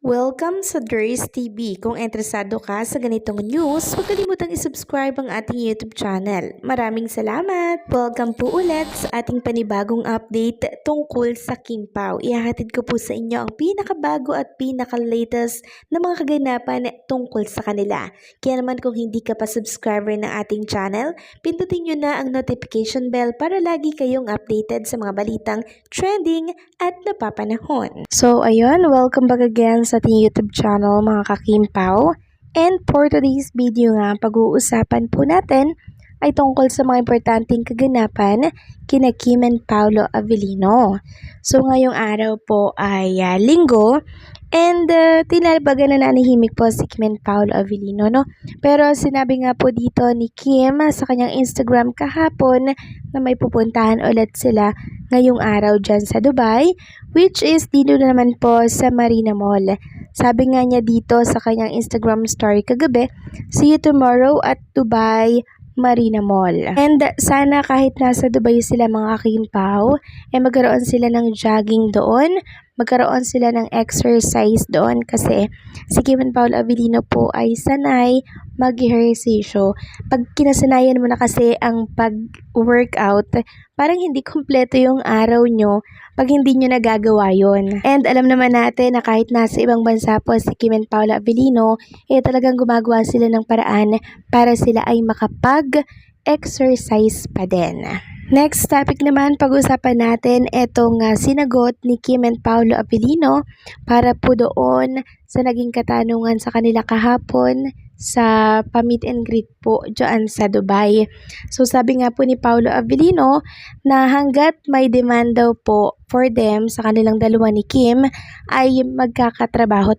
Welcome sa Durs TV. Kung interesado ka sa ganitong news, huwag kalimutang isubscribe ang ating YouTube channel. Maraming salamat! Welcome po ulit sa ating panibagong update tungkol sa Kim Pao. Ihahatid ko po sa inyo ang pinakabago at pinaka-latest na mga kaganapan tungkol sa kanila. Kaya naman kung hindi ka pa subscriber ng ating channel, pindutin nyo na ang notification bell para lagi kayong updated sa mga balitang trending at napapanahon. So ayun, welcome back again sa ating YouTube channel mga ka-Kim Pao. And for today's video nga, pag-uusapan po natin ay tungkol sa mga importanteng kaganapan kina Kim and Paolo Avellino. So ngayong araw po ay Linggo and tinalabaga na nanahimik po si Kim and Paolo Avellino, no? Pero sinabi nga po dito ni Kim sa kanyang Instagram kahapon na may pupuntahan ulit sila ngayong araw dyan sa Dubai, which is dito naman po sa Marina Mall. Sabi nga niya dito sa kanyang Instagram story kagabi, see you tomorrow at Dubai Marina Mall. And sana kahit nasa Dubai sila mga Kim Pao, magkaroon sila ng jogging doon, magkaroon sila ng exercise doon kasi si Kim and Paolo Avellino po ay sanay mag-ehersisyo. Pag kinasanayan mo na kasi ang pag-workout, parang hindi kompleto yung araw nyo pag hindi nyo nagagawa yon. And alam naman natin na kahit nasa ibang bansa po si Kim and Paolo Avellino, talagang gumagawa sila ng paraan para sila ay makapag-exercise pa din. Next topic naman, pag-usapan natin itong sinagot ni Kim and Paolo Avellino para po doon sa naging katanungan sa kanila kahapon sa pa-meet and greet po dyan sa Dubai. So sabi nga po ni Paolo Avellino na hanggat may demand daw po for them sa kanilang dalawa ni Kim ay magkakatrabaho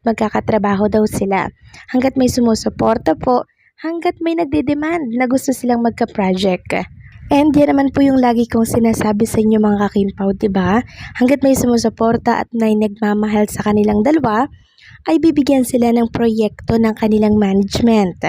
daw sila. Hanggat may sumusuporta po, hanggat may nagde-demand na gusto silang magka-project. And yan naman po yung lagi kong sinasabi sa inyo mga ka-Kim Pao, diba? Hanggat may sumusuporta at may nagmamahal sa kanilang dalawa, ay bibigyan sila ng proyekto ng kanilang management.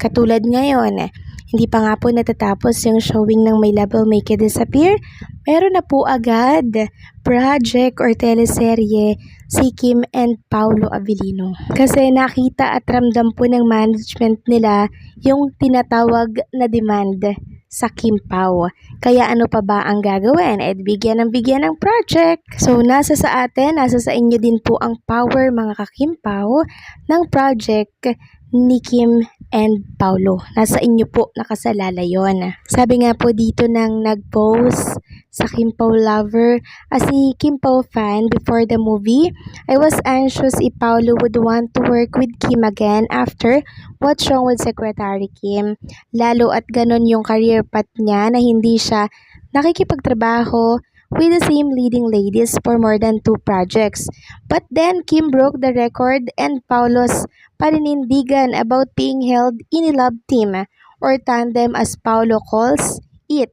Katulad ngayon, hindi pa nga po natatapos yung showing ng My Love Will Make You Disappear, meron na po agad project or teleserye si Kim and Paolo Avellino. Kasi nakita at ramdam po ng management nila yung tinatawag na demand sa Kim Pao. Kaya ano pa ba ang gagawin? Bigyan ng project. So nasa sa atin, nasa sa inyo din po ang power mga ka-Kim Pao ng project ni Kim and Paolo. Nasa inyo po nakasalala yon. Sabi nga po dito ng nag-post sa Kim Pao lover, as si Kim Pao fan before the movie, I was anxious if Paolo would want to work with Kim again after What's Wrong with Secretary Kim. Lalo at ganon yung career path niya na hindi siya nakikipagtrabaho with the same leading ladies for more than 2 projects. But then Kim broke the record and Paolo's paninindigan about being held in a love team or tandem as Paolo calls it.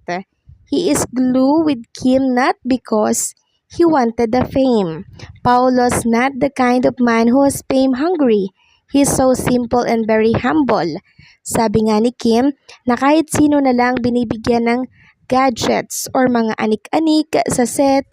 He is glue with Kim not because he wanted the fame. Paolo's not the kind of man who is fame hungry. He's so simple and very humble. Sabi nga ni Kim na kahit sino na lang binibigyan ng gadgets or mga anik-anik sa set,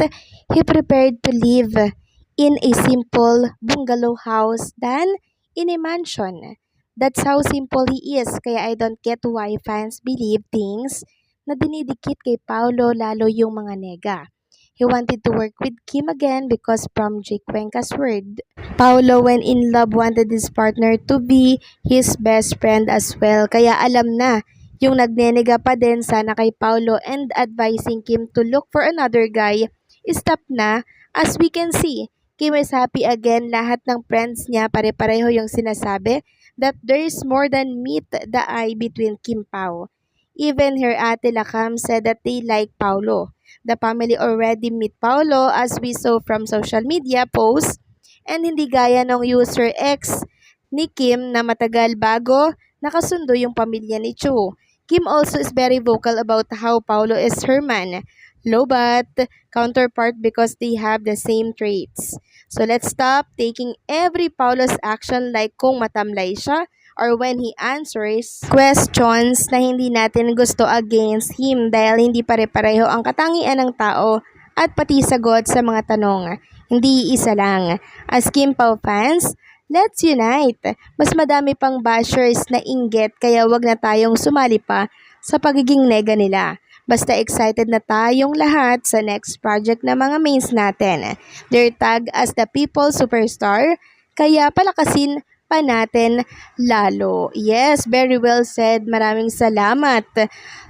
he prepared to live in a simple bungalow house than in a mansion. That's how simple he is, kaya I don't get why fans believe things na dinidikit kay Paolo, lalo yung mga nega. He wanted to work with Kim again because from Jake Cuenca's word, Paolo when in love wanted his partner to be his best friend as well. Kaya alam na yung nagnenega pa din sana kay Paolo and advising Kim to look for another guy. Stop na, as we can see, Kim is happy again. Lahat ng friends niya pare-pareho yung sinasabi that there is more than meet the eye between Kim Pao. Even her ate Lakam said that they like Paolo. The family already meet Paolo as we saw from social media posts and hindi gaya ng user X ni Kim na matagal bago nakasundo yung pamilya ni Chu. Kim also is very vocal about how Paolo is her man, lobat counterpart because they have the same traits. So let's stop taking every Paolo's action like kung matamlay siya or when he answers questions na hindi natin gusto against him dahil hindi pare-pareho ang katangian ng tao at pati sagot sa mga tanong. Hindi isa lang. As Kim Pao fans, let's unite. Mas madami pang bashers na inggit kaya wag na tayong sumali pa sa pagiging nega nila. Basta excited na tayong lahat sa next project na mga mains natin. They're tagged as the People Superstar, kaya palakasin pa natin lalo. Yes, very well said. Maraming salamat,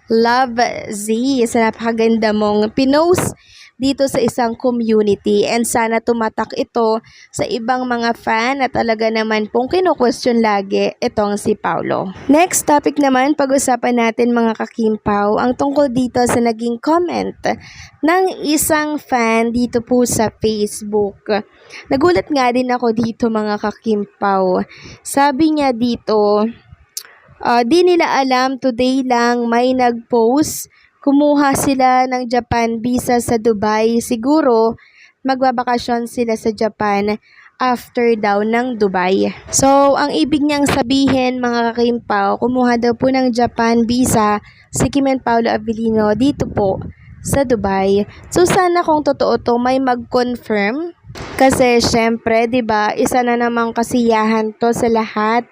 Love Z, sa napakaganda mong pinost dito sa isang community, and sana tumatak ito sa ibang mga fan na talaga naman pong kino-question lagi itong si Paulo. Next topic naman, pag-usapan natin mga kakimpaw ang tungkol dito sa naging comment ng isang fan dito po sa Facebook. Nagulat nga din ako dito mga kakimpaw. Sabi niya dito, di nila alam, today lang may nag-post, kumuha sila ng Japan visa sa Dubai. Siguro, magbabakasyon sila sa Japan after daw ng Dubai. So, ang ibig niyang sabihin mga kakimpaw, kumuha daw po ng Japan visa si Kim and Paolo Avellino dito po sa Dubai. So, sana kung totoo to, may mag-confirm. Kasi syempre, 'di ba, isa na namang kasiyahan 'to sa lahat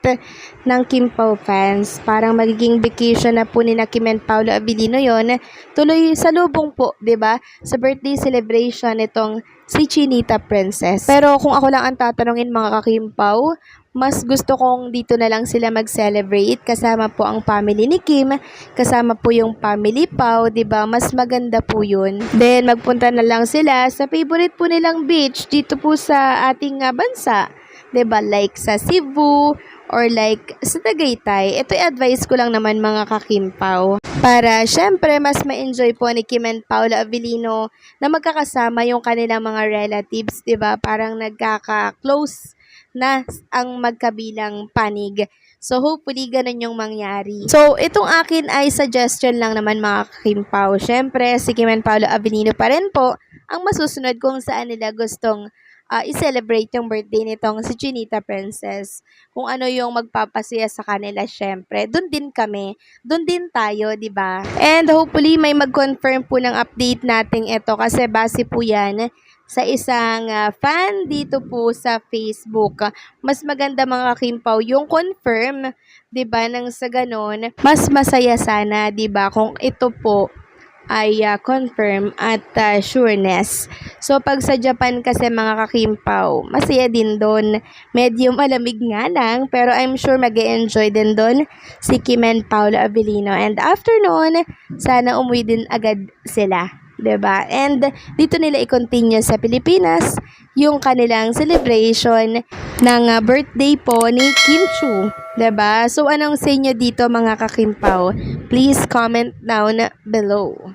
ng Kim Pao fans. Parang magiging vacation na po ni Kim and Paolo Avellino 'yon. Tuloy sa lubong po, 'di ba? Sa birthday celebration nitong si Chinita Princess. Pero kung ako lang ang tatanungin mga ka-Kim Pao, mas gusto kong dito na lang sila mag-celebrate kasama po ang family ni Kim, kasama po yung family Pao, 'di ba? Mas maganda po 'yun. Then magpunta na lang sila sa favorite po nilang beach dito po sa ating bansa, 'di ba? Like sa Cebu or like sa Tagaytay. Ito i-advise ko lang naman mga ka-Kim Pao. Para syempre mas ma-enjoy po ni Kim and Paolo Avellino na magkakasama yung kanilang mga relatives, 'di ba? Parang nagkaka-close na ang magkabilang panig. So, hopefully, ganun yung mangyari. So, itong akin ay suggestion lang naman mga Kim Pao. Siyempre, si Kim and Paolo Avellino pa rin po ang masusunod kung saan nila gustong i-celebrate yung birthday nitong si Chinita Princess. Kung ano yung magpapasaya sa kanila, syempre. Doon din kami. Doon din tayo, di ba? And hopefully, may mag-confirm po ng update natin ito kasi base po yan sa isang fan dito po sa Facebook. Mas maganda mga Kimpaw yung confirm, 'di ba? Nang sa ganon, mas masaya sana, 'di ba? Kung ito po ay confirm at sureness. So pag sa Japan kasi mga kakimpaw, masaya din doon. Medyo malamig nga lang, pero I'm sure mag-e-enjoy din doon si Kim and Paolo Avellino. And after noon, sana umuwi din agad sila. 'Di ba? And dito nila i-continue sa Pilipinas yung kanilang celebration ng birthday po ni Kim Chiu. 'Di ba? So anong sa inyo dito mga kakimpaw? Please comment down below.